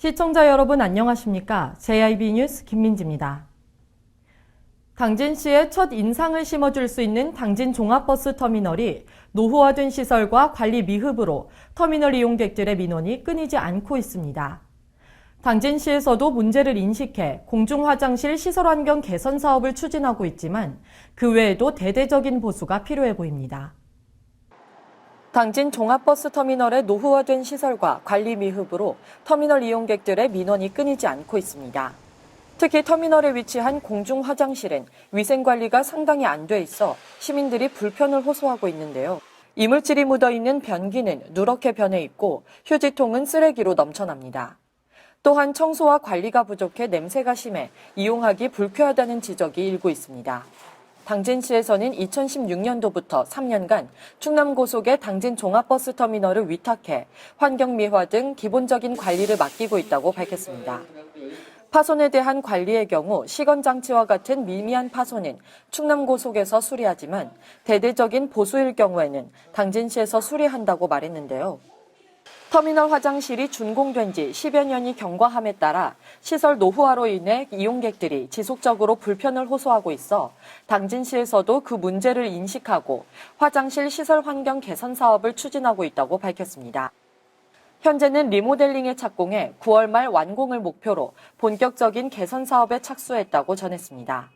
시청자 여러분 안녕하십니까? JIB 뉴스 김민지입니다. 당진시에 첫 인상을 심어줄 수 있는 당진 종합버스 터미널이 노후화된 시설과 관리 미흡으로 터미널 이용객들의 민원이 끊이지 않고 있습니다. 당진시에서도 문제를 인식해 공중화장실 시설 환경 개선 사업을 추진하고 있지만 그 외에도 대대적인 보수가 필요해 보입니다. 당진 종합버스 터미널의 노후화된 시설과 관리 미흡으로 터미널 이용객들의 민원이 끊이지 않고 있습니다. 특히 터미널에 위치한 공중 화장실은 위생 관리가 상당히 안 돼 있어 시민들이 불편을 호소하고 있는데요. 이물질이 묻어있는 변기는 누렇게 변해 있고 휴지통은 쓰레기로 넘쳐납니다. 또한 청소와 관리가 부족해 냄새가 심해 이용하기 불쾌하다는 지적이 일고 있습니다. 당진시에서는 2016년도부터 3년간 충남고속의 당진 종합버스 터미널을 위탁해 환경미화 등 기본적인 관리를 맡기고 있다고 밝혔습니다. 파손에 대한 관리의 경우 시건장치와 같은 미미한 파손은 충남고속에서 수리하지만 대대적인 보수일 경우에는 당진시에서 수리한다고 말했는데요. 터미널 화장실이 준공된 지 10여 년이 경과함에 따라 시설 노후화로 인해 이용객들이 지속적으로 불편을 호소하고 있어 당진시에서도 그 문제를 인식하고 화장실 시설 환경 개선 사업을 추진하고 있다고 밝혔습니다. 현재는 리모델링에 착공해 9월 말 완공을 목표로 본격적인 개선 사업에 착수했다고 전했습니다.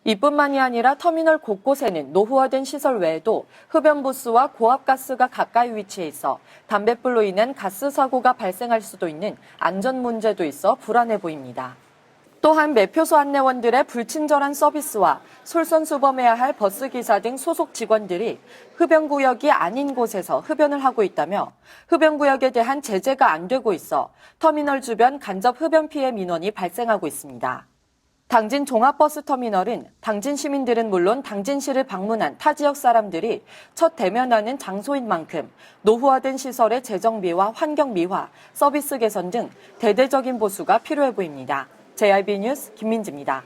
이뿐만이 아니라 터미널 곳곳에는 노후화된 시설 외에도 흡연부스와 고압가스가 가까이 위치해 있어 담뱃불로 인한 가스 사고가 발생할 수도 있는 안전 문제도 있어 불안해 보입니다. 또한 매표소 안내원들의 불친절한 서비스와 솔선수범해야 할 버스기사 등 소속 직원들이 흡연구역이 아닌 곳에서 흡연을 하고 있다며 흡연구역에 대한 제재가 안 되고 있어 터미널 주변 간접 흡연 피해 민원이 발생하고 있습니다. 당진 종합버스 터미널은 당진 시민들은 물론 당진시를 방문한 타 지역 사람들이 첫 대면하는 장소인 만큼 노후화된 시설의 재정비와 환경미화, 서비스 개선 등 대대적인 보수가 필요해 보입니다. JIB 뉴스 김민지입니다.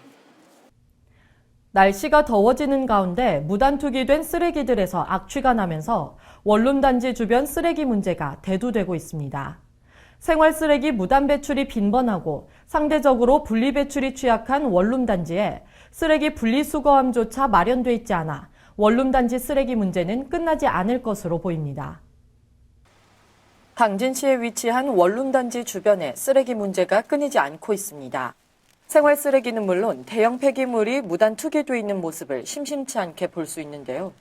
날씨가 더워지는 가운데 무단 투기된 쓰레기들에서 악취가 나면서 원룸단지 주변 쓰레기 문제가 대두되고 있습니다. 생활 쓰레기 무단 배출이 빈번하고 상대적으로 분리 배출이 취약한 원룸단지에 쓰레기 분리수거함조차 마련돼 있지 않아 원룸단지 쓰레기 문제는 끝나지 않을 것으로 보입니다. 당진시에 위치한 원룸단지 주변에 쓰레기 문제가 끊이지 않고 있습니다. 생활 쓰레기는 물론 대형 폐기물이 무단 투기돼 있는 모습을 심심치 않게 볼 수 있는데요.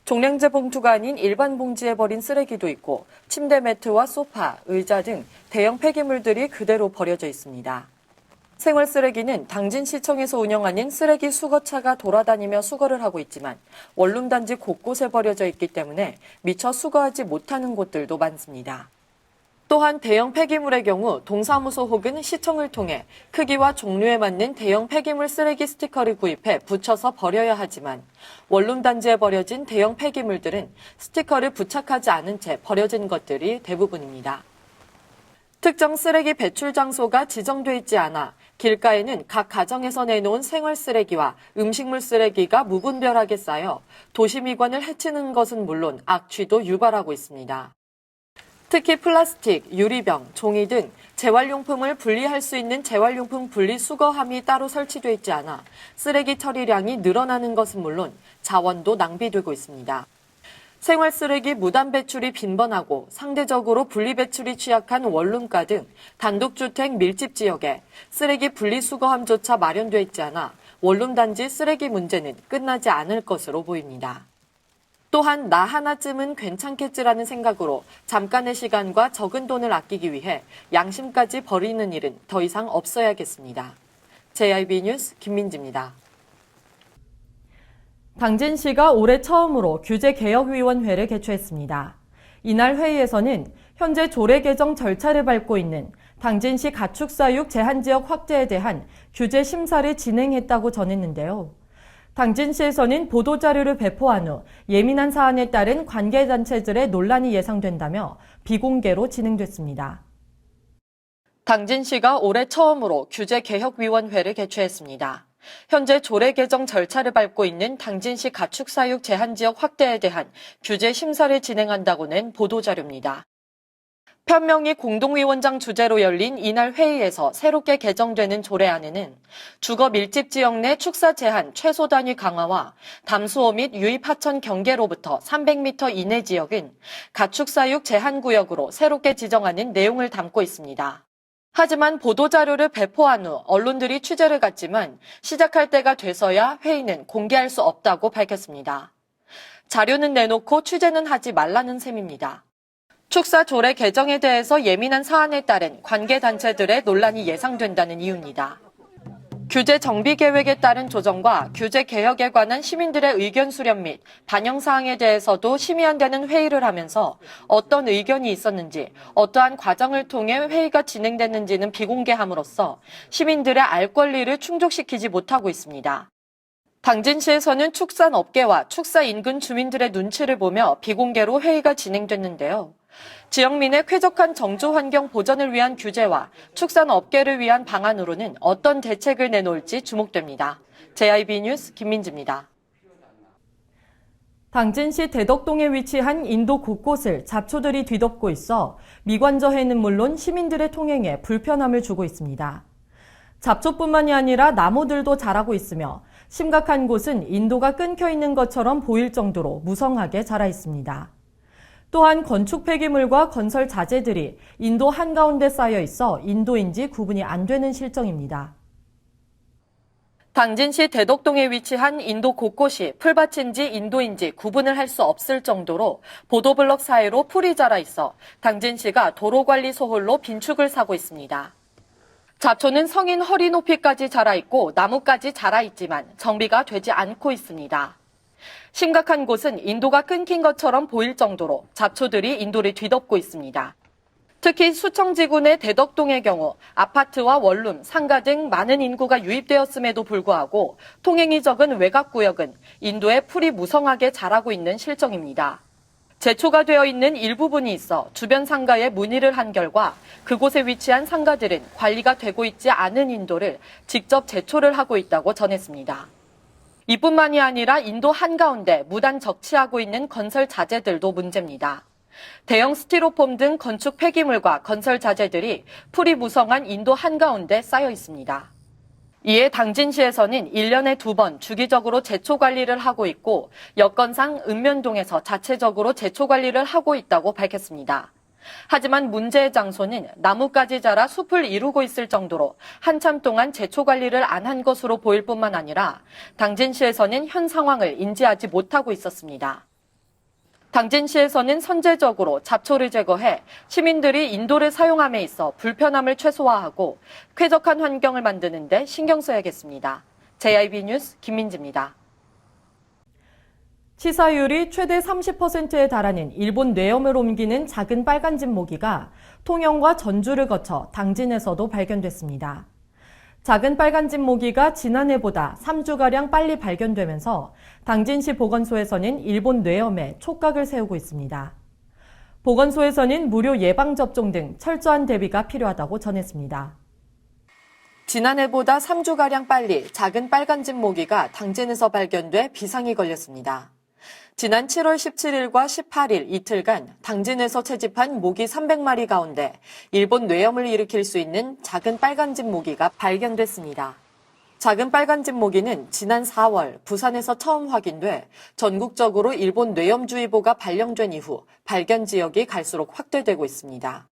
종량제 봉투가 아닌 일반 봉지에 버린 쓰레기도 있고 침대 매트와 소파, 의자 등 대형 폐기물들이 그대로 버려져 있습니다. 생활 쓰레기는 당진시청에서 운영하는 쓰레기 수거차가 돌아다니며 수거를 하고 있지만 원룸단지 곳곳에 버려져 있기 때문에 미처 수거하지 못하는 곳들도 많습니다. 또한 대형 폐기물의 경우 동사무소 혹은 시청을 통해 크기와 종류에 맞는 대형 폐기물 쓰레기 스티커를 구입해 붙여서 버려야 하지만 원룸단지에 버려진 대형 폐기물들은 스티커를 부착하지 않은 채 버려진 것들이 대부분입니다. 특정 쓰레기 배출 장소가 지정돼 있지 않아 길가에는 각 가정에서 내놓은 생활 쓰레기와 음식물 쓰레기가 무분별하게 쌓여 도시미관을 해치는 것은 물론 악취도 유발하고 있습니다. 특히 플라스틱, 유리병, 종이 등 재활용품을 분리할 수 있는 재활용품 분리수거함이 따로 설치돼 있지 않아 쓰레기 처리량이 늘어나는 것은 물론 자원도 낭비되고 있습니다. 생활 쓰레기 무단 배출이 빈번하고 상대적으로 분리 배출이 취약한 원룸가 등 단독주택 밀집 지역에 쓰레기 분리수거함조차 마련돼 있지 않아 원룸단지 쓰레기 문제는 끝나지 않을 것으로 보입니다. 또한 나 하나쯤은 괜찮겠지라는 생각으로 잠깐의 시간과 적은 돈을 아끼기 위해 양심까지 버리는 일은 더 이상 없어야겠습니다. JIB 뉴스 김민지입니다. 당진시가 올해 처음으로 규제개혁위원회를 개최했습니다. 이날 회의에서는 현재 조례 개정 절차를 밟고 있는 당진시 가축사육 제한지역 확대에 대한 규제 심사를 진행했다고 전했는데요. 당진시에서는 보도자료를 배포한 후 예민한 사안에 따른 관계단체들의 논란이 예상된다며 비공개로 진행됐습니다. 당진시가 올해 처음으로 규제개혁위원회를 개최했습니다. 현재 조례 개정 절차를 밟고 있는 당진시 가축사육 제한지역 확대에 대한 규제 심사를 진행한다고 낸 보도자료입니다. 편명희 공동위원장 주재로 열린 이날 회의에서 새롭게 개정되는 조례안에는 주거 밀집 지역 내 축사 제한 최소 단위 강화와 담수호 및 유입 하천 경계로부터 300m 이내 지역은 가축사육 제한구역으로 새롭게 지정하는 내용을 담고 있습니다. 하지만 보도자료를 배포한 후 언론들이 취재를 갔지만 시작할 때가 돼서야 회의는 공개할 수 없다고 밝혔습니다. 자료는 내놓고 취재는 하지 말라는 셈입니다. 축사 조례 개정에 대해서 예민한 사안에 따른 관계단체들의 논란이 예상된다는 이유입니다. 규제 정비 계획에 따른 조정과 규제 개혁에 관한 시민들의 의견 수렴 및 반영 사항에 대해서도 심의한다는 회의를 하면서 어떤 의견이 있었는지, 어떠한 과정을 통해 회의가 진행됐는지는 비공개함으로써 시민들의 알 권리를 충족시키지 못하고 있습니다. 당진시에서는 축산업계와 축사 인근 주민들의 눈치를 보며 비공개로 회의가 진행됐는데요. 지역민의 쾌적한 정주 환경 보전을 위한 규제와 축산업계를 위한 방안으로는 어떤 대책을 내놓을지 주목됩니다. JIB 뉴스 김민지입니다. 당진시 대덕동에 위치한 인도 곳곳을 잡초들이 뒤덮고 있어 미관저해는 물론 시민들의 통행에 불편함을 주고 있습니다. 잡초뿐만이 아니라 나무들도 자라고 있으며 심각한 곳은 인도가 끊겨 있는 것처럼 보일 정도로 무성하게 자라 있습니다. 또한 건축 폐기물과 건설 자재들이 인도 한가운데 쌓여 있어 인도인지 구분이 안 되는 실정입니다. 당진시 대덕동에 위치한 인도 곳곳이 풀밭인지 인도인지 구분을 할 수 없을 정도로 보도블럭 사이로 풀이 자라 있어 당진시가 도로관리 소홀로 빈축을 사고 있습니다. 잡초는 성인 허리 높이까지 자라 있고 나무까지 자라 있지만 정비가 되지 않고 있습니다. 심각한 곳은 인도가 끊긴 것처럼 보일 정도로 잡초들이 인도를 뒤덮고 있습니다. 특히 수청지구 내 대덕동의 경우 아파트와 원룸, 상가 등 많은 인구가 유입되었음에도 불구하고 통행이 적은 외곽구역은 인도에 풀이 무성하게 자라고 있는 실정입니다. 제초가 되어 있는 일부분이 있어 주변 상가에 문의를 한 결과 그곳에 위치한 상가들은 관리가 되고 있지 않은 인도를 직접 제초를 하고 있다고 전했습니다. 이뿐만이 아니라 인도 한가운데 무단 적치하고 있는 건설 자재들도 문제입니다. 대형 스티로폼 등 건축 폐기물과 건설 자재들이 풀이 무성한 인도 한가운데 쌓여 있습니다. 이에 당진시에서는 1년에 2번 주기적으로 제초 관리를 하고 있고 여건상 읍면동에서 자체적으로 제초 관리를 하고 있다고 밝혔습니다. 하지만 문제의 장소는 나무까지 자라 숲을 이루고 있을 정도로 한참 동안 제초 관리를 안 한 것으로 보일 뿐만 아니라 당진시에서는 현 상황을 인지하지 못하고 있었습니다. 당진시에서는 선제적으로 잡초를 제거해 시민들이 인도를 사용함에 있어 불편함을 최소화하고 쾌적한 환경을 만드는 데 신경 써야겠습니다. JIB 뉴스 김민지입니다. 치사율이 최대 30%에 달하는 일본 뇌염을 옮기는 작은 빨간집 모기가 통영과 전주를 거쳐 당진에서도 발견됐습니다. 작은 빨간집 모기가 지난해보다 3주가량 빨리 발견되면서 당진시 보건소에서는 일본 뇌염에 촉각을 세우고 있습니다. 보건소에서는 무료 예방접종 등 철저한 대비가 필요하다고 전했습니다. 지난해보다 3주가량 빨리 작은 빨간집 모기가 당진에서 발견돼 비상이 걸렸습니다. 지난 7월 17일과 18일 이틀간 당진에서 채집한 모기 300마리 가운데 일본 뇌염을 일으킬 수 있는 작은 빨간집 모기가 발견됐습니다. 작은 빨간집 모기는 지난 4월 부산에서 처음 확인돼 전국적으로 일본 뇌염주의보가 발령된 이후 발견 지역이 갈수록 확대되고 있습니다.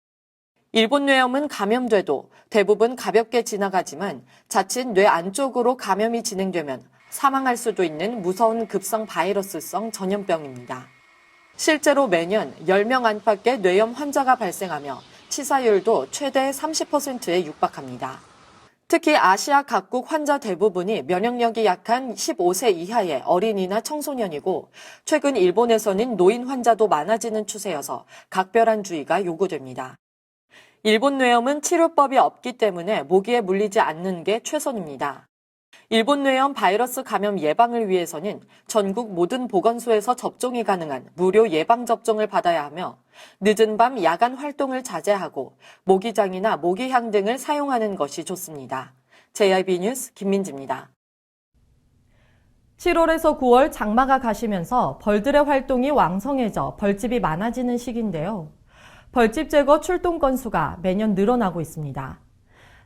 일본 뇌염은 감염돼도 대부분 가볍게 지나가지만 자칫 뇌 안쪽으로 감염이 진행되면 사망할 수도 있는 무서운 급성 바이러스성 전염병입니다. 실제로 매년 10명 안팎의 뇌염 환자가 발생하며 치사율도 최대 30%에 육박합니다. 특히 아시아 각국 환자 대부분이 면역력이 약한 15세 이하의 어린이나 청소년이고 최근 일본에서는 노인 환자도 많아지는 추세여서 각별한 주의가 요구됩니다. 일본 뇌염은 치료법이 없기 때문에 모기에 물리지 않는 게 최선입니다. 일본 뇌염 바이러스 감염 예방을 위해서는 전국 모든 보건소에서 접종이 가능한 무료 예방접종을 받아야 하며 늦은 밤 야간 활동을 자제하고 모기장이나 모기향 등을 사용하는 것이 좋습니다. JIB 뉴스 김민지입니다. 7월에서 9월 장마가 가시면서 벌들의 활동이 왕성해져 벌집이 많아지는 시기인데요. 벌집 제거 출동 건수가 매년 늘어나고 있습니다.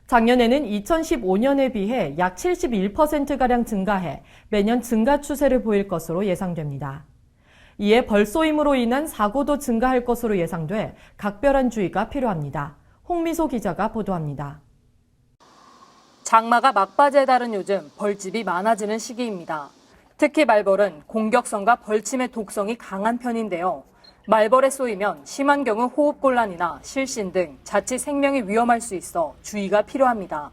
작년에는 2015년에 비해 약 71%가량 증가해 매년 증가 추세를 보일 것으로 예상됩니다. 이에 벌쏘임으로 인한 사고도 증가할 것으로 예상돼 각별한 주의가 필요합니다. 홍미소 기자가 보도합니다. 장마가 막바지에 달은 요즘 벌집이 많아지는 시기입니다. 특히 말벌은 공격성과 벌침의 독성이 강한 편인데요. 말벌에 쏘이면 심한 경우 호흡곤란이나 실신 등 자칫 생명이 위험할 수 있어 주의가 필요합니다.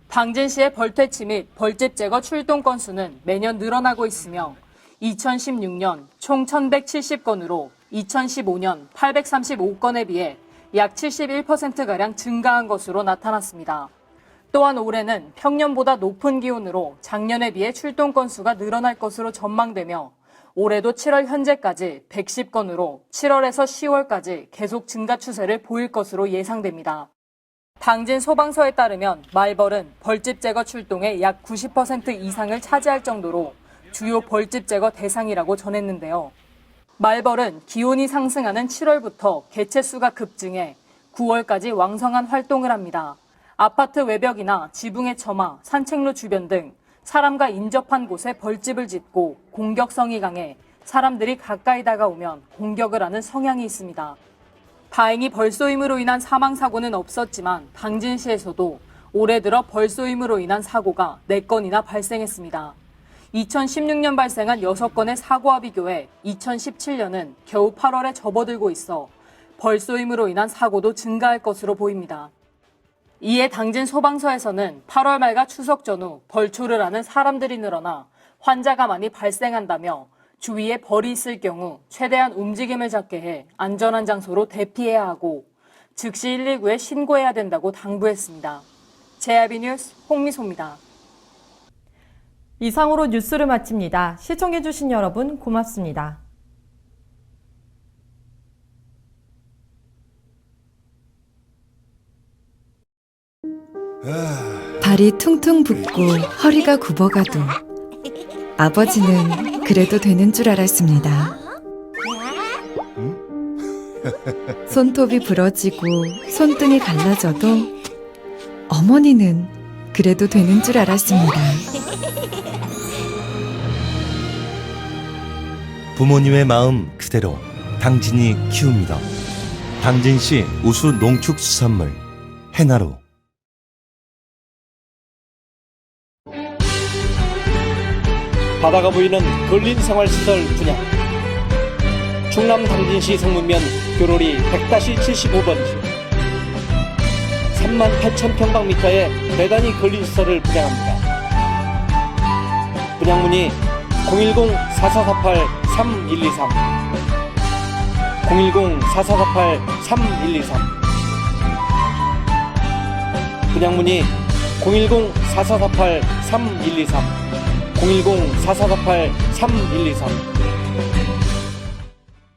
당진시의 벌퇴치 및 벌집 제거 출동 건수는 매년 늘어나고 있으며 2016년 총 1,170건으로 2015년 835건에 비해 약 71%가량 증가한 것으로 나타났습니다. 또한 올해는 평년보다 높은 기온으로 작년에 비해 출동 건수가 늘어날 것으로 전망되며 올해도 7월 현재까지 110건으로 7월에서 10월까지 계속 증가 추세를 보일 것으로 예상됩니다. 당진 소방서에 따르면 말벌은 벌집 제거 출동의 약 90% 이상을 차지할 정도로 주요 벌집 제거 대상이라고 전했는데요. 말벌은 기온이 상승하는 7월부터 개체수가 급증해 9월까지 왕성한 활동을 합니다. 아파트 외벽이나 지붕의 처마, 산책로 주변 등 사람과 인접한 곳에 벌집을 짓고 공격성이 강해 사람들이 가까이 다가오면 공격을 하는 성향이 있습니다. 다행히 벌쏘임으로 인한 사망사고는 없었지만 당진시에서도 올해 들어 벌쏘임으로 인한 사고가 4건이나 발생했습니다. 2016년 발생한 6건의 사고와 비교해 2017년은 겨우 8월에 접어들고 있어 벌쏘임으로 인한 사고도 증가할 것으로 보입니다. 이에 당진 소방서에서는 8월 말과 추석 전후 벌초를 하는 사람들이 늘어나 환자가 많이 발생한다며 주위에 벌이 있을 경우 최대한 움직임을 작게 해 안전한 장소로 대피해야 하고 즉시 119에 신고해야 된다고 당부했습니다. JRB 뉴스 홍미소입니다. 이상으로 뉴스를 마칩니다. 시청해주신 여러분 고맙습니다. 발이 퉁퉁 붓고 허리가 굽어가도 아버지는 그래도 되는 줄 알았습니다. 손톱이 부러지고 손등이 갈라져도 어머니는 그래도 되는 줄 알았습니다. 부모님의 마음 그대로 당진이 키웁니다. 당진시 우수 농축수산물 해나루. 바다가 보이는 근린생활시설 분양. 충남 당진시 성문면 교로리 100-75번지 38,000평방미터의 대단위 근린시설을 분양합니다. 분양문의 010-4448-3123 010-4448-3123 분양문의 010-4448-3123 010-4448-3123